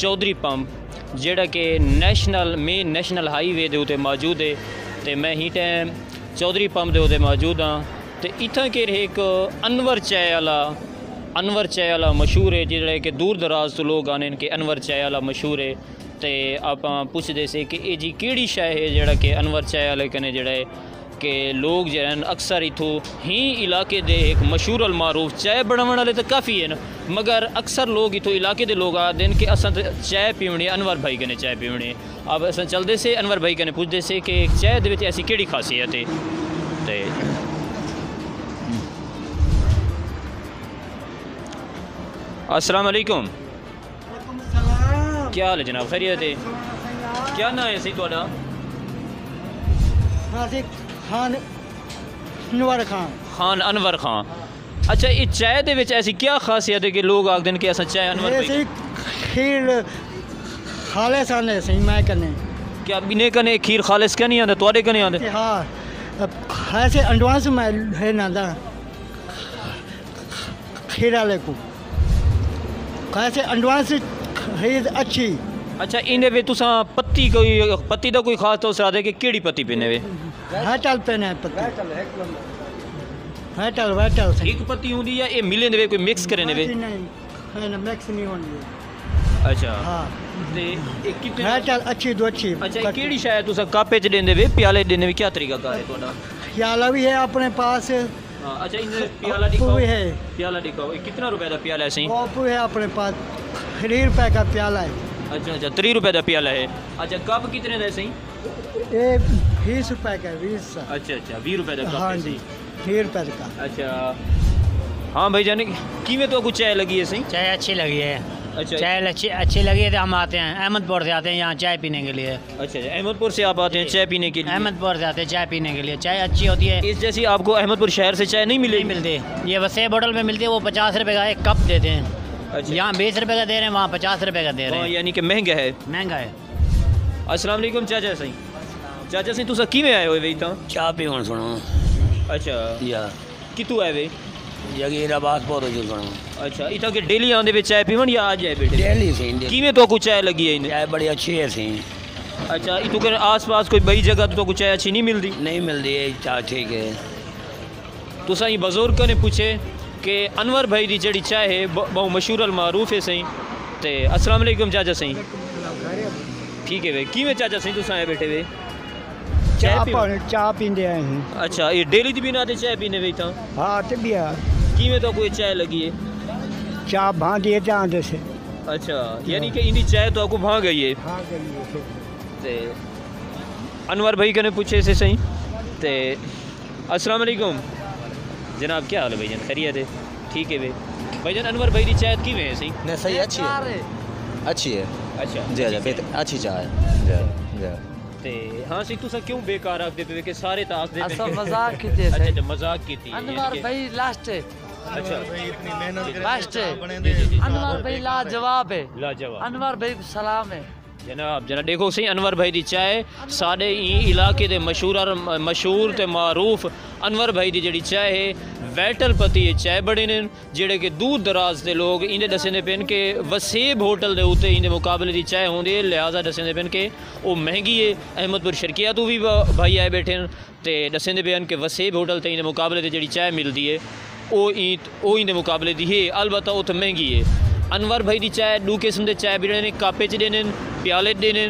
Chaudhary pump जेड़ा कि national highway दे उत्ते मौजूद है। तो मैं ही टाइम चौधरी पंप दे उत्ते मौजूद हाँ। तो इत्थां के एक अनवर चाय वाला मशहूर है जेड़ा कि दूर दराज तो लोग आने कि अनवर चाय वाला मशहूर है। तो आप पुछदे से कि ये जी केड़ी शय है जेड़ा कि अनवर चाय वाले कने जेड़ा है कि लोग जन अक्सर इतों ही इलाके दे एक मशहूर अल मारूफ चाय बनाने वाले तो काफ़ी है ना, मगर अक्सर लोग इतों इलाके दे लोग आते हैं कि अस चाय पीवनी अनवर भाई कने चाय पीवनी। अब अस चलते से अनवर भाई कने पूछते से कि चाय दे विच ऐसी केड़ी खासियत है। तो अस्सलाम वालेकुम, क्या हाल है जनाब, खैरियत है? क्या नाम है सही थोड़ा? खान अनवर खान। अच्छा, ये चाय दे विच ऐसी क्या खासियत है कि लोग आखते हैं कि अस चाय अनवर भाई खीर खालिस आने सही मैं कने क्या बिने कने खीर खालिस क्या नहीं आंदा तोड़े कने आंदे? हाँ ऐसे एडवांस में है ना खीर वाले को ऐसे एडवांस है अच्छी। अच्छा, इन्हें वे तुसा पत्ती दा कोई खास तो सरादे कि केड़ी पत्ती पीने वे? वेटल पेने पत्ती वेटल एक पत्ती होंदी या ये मिले ने वे कोई मिक्स करे ने वे? नहीं ना मिक्स नहीं होंदी। अच्छा हाँ ते एक कितने वेटल अच्छी दो अच्छी। अच्छा, केड़ी शायद तुसा कप च देंदे वे प्याले देने वे क्या तरीका कार है तोड़ा? प्याला भी है अपने पास। हां अच्छा, इन्हें प्याला दिखाओ है, प्याला दिखाओ। ये कितना रुपए का प्याला है सही? कप है अपने पास 3 रुपए का प्याला है। अच्छा 3 रुपए का प्याला है। अच्छा, कप कितने का है सही? ये 20 रुपए का 20। अच्छा 20 रुपए का कप हाँ है जी सही? 3 रुपए का। अच्छा हाँ भाई जाने किमें तो कुछ चाय लगी है सही? चाय अच्छी लगी है। अच्छा चाय अच्छी लगी है तो हम आते हैं अहमदपुर से आते हैं यहाँ चाय पीने के लिए। अच्छा अहमदपुर से आप आते हैं चाय पीने के लिए? अहमदपुर से आते हैं चाय पीने के लिए, चाय अच्छी होती है। इस जैसी आपको अहमदपुर शहर से चाय नहीं नहीं मिलती, ये वसेब होटल में मिलती है, वो 50 रुपए का एक कप देते हैं। अच्छा, यहाँ 20 रुपए का दे रहे हैं, वहाँ 50 रुपए का दे रहे हैं, यानी कि महंगा है। महंगा है। अस्सलाम वालेकुम चाचा सही। चाचा सही तुसा किवें आए हो वे इतना? चाह पीवन सुनो। अच्छा या कितू आए वे? जगीराबाद पौधो जो सुनो। अच्छा, इतना के डेली आंदे वे चाय पीवन या आज आए बेटे? डेली सी किवें तो कुछ चाय लगी है इन्हें? चाय बड़ी अच्छी है सी। अच्छा, इतु के आस-पास कोई बड़ी जगह तो कुछ चाय अच्छी नहीं मिलती? नहीं मिलती है चाह, ठीक है। तुसा ये बुजुर्ग ने पूछे कि अनवर भाई दी जेड़ी चाय है बहुत मशहूर अल मारूफ है सही। ते अस्सलाम वालेकुम चाचा सही। ठीक है वे किवें चाचा सही तुसा आए बैठे वे? चाह पींदे आए हैं। अच्छा, ये डेली दी बिना ते चाय पीने वे था? हाँ तो भी किवें तो कोई चाय लगी है? चाह भांदी है चांद से। अच्छा, यानी कि इनकी चाय तो आपको भाग गई है। हाँ गई ते अनवर भाई कने पूछे से सही। ते अस्सलाम वालेकुम जनाब, क्या हाल है भाईजान, खैरियत है? ठीक है भाईजान, अनवर भाई की चाय किवें है सही? नहीं सही अच्छी है, अच्छी है। अच्छा जी जी बेहतर अच्छी चाय है जी। ते हाँ सी तुसा क्यों बेकार आख देते कि सारे ताक देते? असल मजाक की थी। अच्छा मजाक की थी। अनवर भाई लास्ट है। अच्छा इतनी मेहनत लास्ट है। अनवर भाई लाजवाब है। लाजवाब अनवर भाई सलाम है जनाब। देखो सही अनवर भाई दी चाय साढ़े इलाके दे मशहूर ते मारूफ अनवर भाई दी जेड़ी चाय है वैटल पति चाय बड़े ने जेड़े कि दूर दराज के लोग इंदे दसने पेन के वसेब होटल दे उत्ते इंदे मुकाबले दी चाय होंदी है, लिहाजा दसने पेन के वो महंगी है। अहमदपुर शर्किया तो भी भाई आए बैठे हैं ते दसने पेन के वसेब होटल ते इंदे मुकाबले दी जेड़ी चाय मिलती है वो इंदे मुकाबले दी है, अलबत्ता वो तो महंगी है। अनवर भाई दी चाय दो किस्म के चाय भी देने, कापे च देने, प्याले देने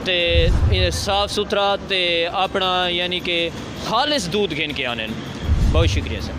ते साफ सुथरा ते अपना यानी कि खालिस दूध घेन के आने। बहुत शुक्रिया सर।